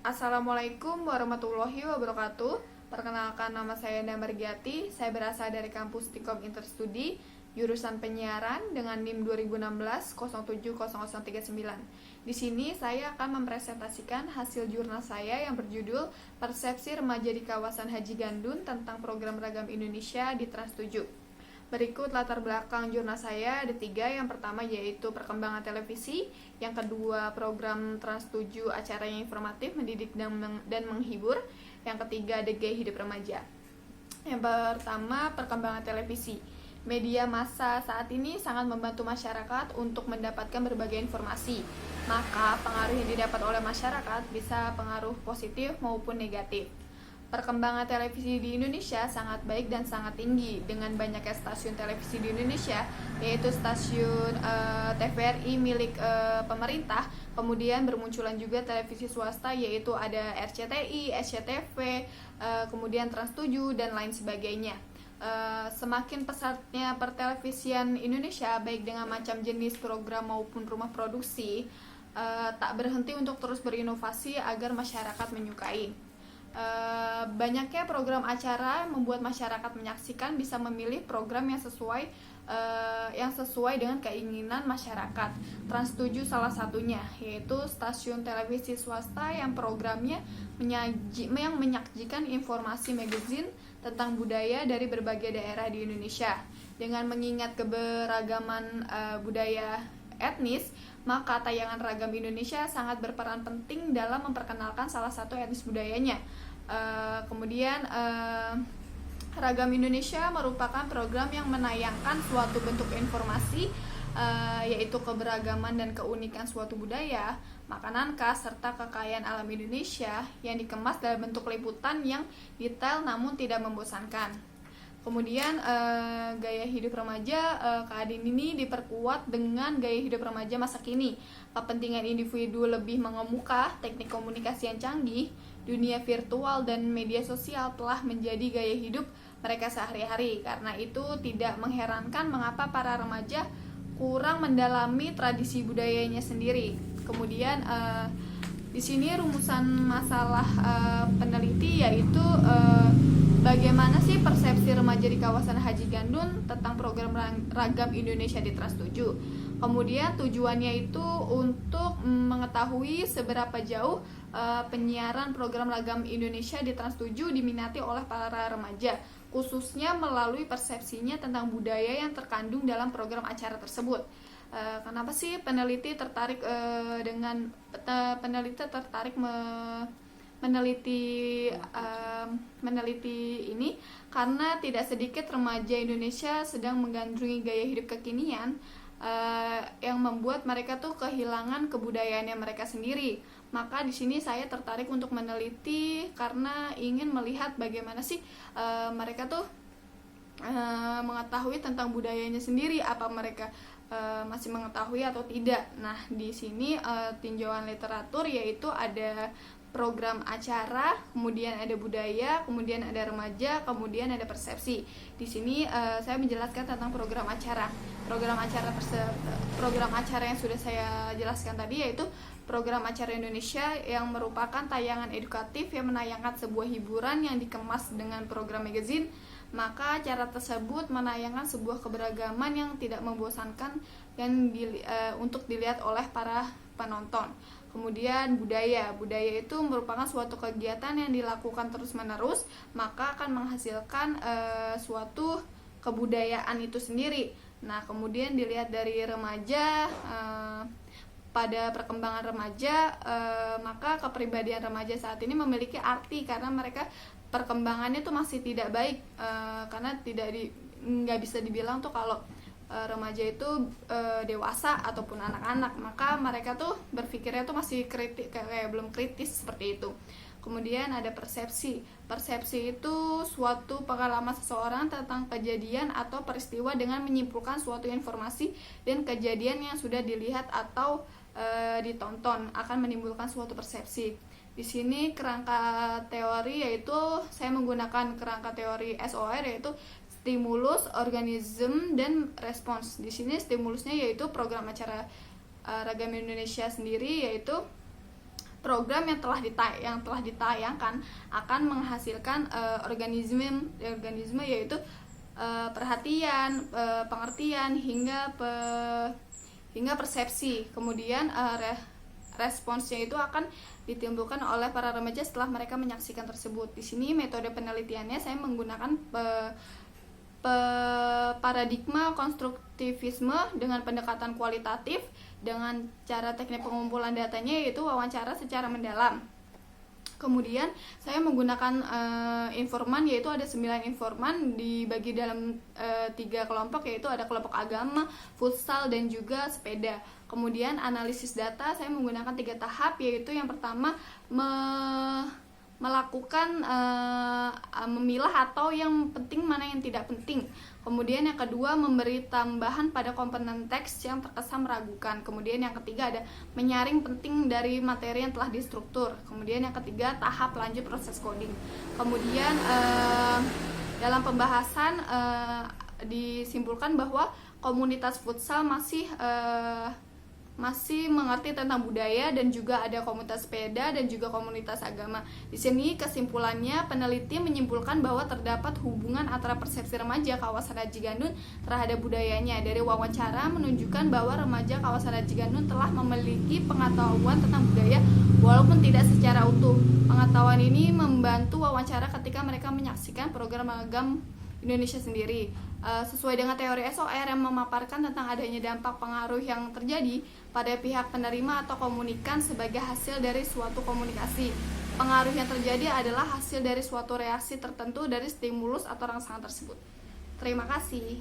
Assalamualaikum warahmatullahi wabarakatuh. Perkenalkan, nama saya Nda Margiati. Saya berasal dari kampus Tikom Interstudi, jurusan penyiaran dengan NIM 2016-070039. Di sini saya akan mempresentasikan hasil jurnal saya yang berjudul Persepsi Remaja di Kawasan Haji Gandun tentang Program Ragam Indonesia di Trans 7. Berikut latar belakang jurnal saya ada 3. Yang pertama yaitu perkembangan televisi, yang kedua program Trans 7 acara yang informatif, mendidik dan menghibur, yang ketiga ada gaya hidup remaja. Yang pertama, perkembangan televisi. Media massa saat ini sangat membantu masyarakat untuk mendapatkan berbagai informasi. Maka pengaruh yang didapat oleh masyarakat bisa pengaruh positif maupun negatif. Perkembangan televisi di Indonesia sangat baik dan sangat tinggi, dengan banyaknya stasiun televisi di Indonesia, yaitu stasiun TVRI milik pemerintah. Kemudian bermunculan juga televisi swasta, yaitu ada RCTI, SCTV, kemudian Trans 7 dan lain sebagainya. Semakin pesatnya pertelevisian Indonesia, baik dengan macam jenis program maupun rumah produksi, tak berhenti untuk terus berinovasi agar masyarakat menyukai. Banyaknya program acara membuat masyarakat menyaksikan bisa memilih program yang sesuai dengan keinginan masyarakat. Trans 7 salah satunya, yaitu stasiun televisi swasta yang programnya yang menyajikan informasi magazin tentang budaya dari berbagai daerah di Indonesia. Dengan mengingat keberagaman budaya etnis, maka tayangan Ragam Indonesia sangat berperan penting dalam memperkenalkan salah satu etnis budayanya. Kemudian Ragam Indonesia merupakan program yang menayangkan suatu bentuk informasi, yaitu keberagaman dan keunikan suatu budaya, makanan khas, serta kekayaan alam Indonesia yang dikemas dalam bentuk liputan yang detail namun tidak membosankan. Kemudian gaya hidup remaja keadaan ini diperkuat dengan gaya hidup remaja masa kini. Kepentingan individu lebih mengemuka, teknik komunikasi yang canggih, dunia virtual dan media sosial telah menjadi gaya hidup mereka sehari-hari. Karena itu tidak mengherankan mengapa para remaja kurang mendalami tradisi budayanya sendiri. Kemudian di sini rumusan masalah peneliti yaitu bagaimana sih persepsi remaja di kawasan Haji Gandun tentang program Ragam Indonesia di Trans 7. Kemudian tujuannya itu untuk mengetahui seberapa jauh penyiaran program Ragam Indonesia di Trans 7 diminati oleh para remaja, khususnya melalui persepsinya tentang budaya yang terkandung dalam program acara tersebut. Kenapa sih peneliti tertarik meneliti ini? Karena tidak sedikit remaja Indonesia sedang menggandrungi gaya hidup kekinian yang membuat mereka tuh kehilangan kebudayaannya mereka sendiri. Maka di sini saya tertarik untuk meneliti karena ingin melihat bagaimana sih mereka tuh mengetahui tentang budayanya sendiri, apa mereka masih mengetahui atau tidak. Nah, di sini tinjauan literatur yaitu ada program acara, kemudian ada budaya, kemudian ada remaja, kemudian ada persepsi. Di sini saya menjelaskan tentang program acara. Program acara yang sudah saya jelaskan tadi yaitu program acara Indonesia yang merupakan tayangan edukatif yang menayangkan sebuah hiburan yang dikemas dengan program magazine. Maka acara tersebut menayangkan sebuah keberagaman yang tidak membosankan untuk dilihat oleh para penonton. Kemudian budaya itu merupakan suatu kegiatan yang dilakukan terus-menerus, maka akan menghasilkan suatu kebudayaan itu sendiri. Nah, kemudian dilihat dari remaja, pada perkembangan remaja, maka kepribadian remaja saat ini memiliki arti karena mereka perkembangannya tuh masih tidak baik, karena nggak bisa dibilang tuh kalau remaja itu dewasa ataupun anak-anak, maka mereka tuh berpikirnya tuh masih kayak belum kritis seperti itu. Kemudian ada persepsi itu suatu pengalaman seseorang tentang kejadian atau peristiwa dengan menyimpulkan suatu informasi dan kejadian yang sudah dilihat atau ditonton akan menimbulkan suatu persepsi. Di sini kerangka teori yaitu saya menggunakan kerangka teori SOR yaitu stimulus, organism, dan respons. Di sini stimulusnya yaitu program acara Ragam Indonesia sendiri, yaitu program yang telah ditayangkan akan menghasilkan organisme yaitu perhatian, pengertian hingga persepsi. Kemudian responsnya itu akan ditimbulkan oleh para remaja setelah mereka menyaksikan tersebut. Di sini metode penelitiannya saya menggunakan paradigma konstruktivisme dengan pendekatan kualitatif dengan cara teknik pengumpulan datanya yaitu wawancara secara mendalam. Kemudian saya menggunakan informan, yaitu ada 9 informan dibagi dalam 3 kelompok, yaitu ada kelompok agama, futsal, dan juga sepeda. Kemudian analisis data saya menggunakan 3 tahap, yaitu yang pertama melakukan memilah atau yang penting mana yang tidak penting. Kemudian yang kedua memberi tambahan pada komponen teks yang terkesan meragukan. Kemudian yang ketiga ada menyaring penting dari materi yang telah distruktur. Kemudian yang ketiga tahap lanjut proses coding. Kemudian dalam pembahasan disimpulkan bahwa komunitas futsal masih mengerti tentang budaya dan juga ada komunitas sepeda dan juga komunitas agama. Di sini kesimpulannya peneliti menyimpulkan bahwa terdapat hubungan antara persepsi remaja kawasan Rajigandun terhadap budayanya. Dari wawancara menunjukkan bahwa remaja kawasan Rajigandun telah memiliki pengetahuan tentang budaya walaupun tidak secara utuh. Pengetahuan ini membantu wawancara ketika mereka menyaksikan program magang Indonesia sendiri. Sesuai dengan teori SOR yang memaparkan tentang adanya dampak pengaruh yang terjadi pada pihak penerima atau komunikan sebagai hasil dari suatu komunikasi. Pengaruh yang terjadi adalah hasil dari suatu reaksi tertentu dari stimulus atau rangsangan tersebut. Terima kasih.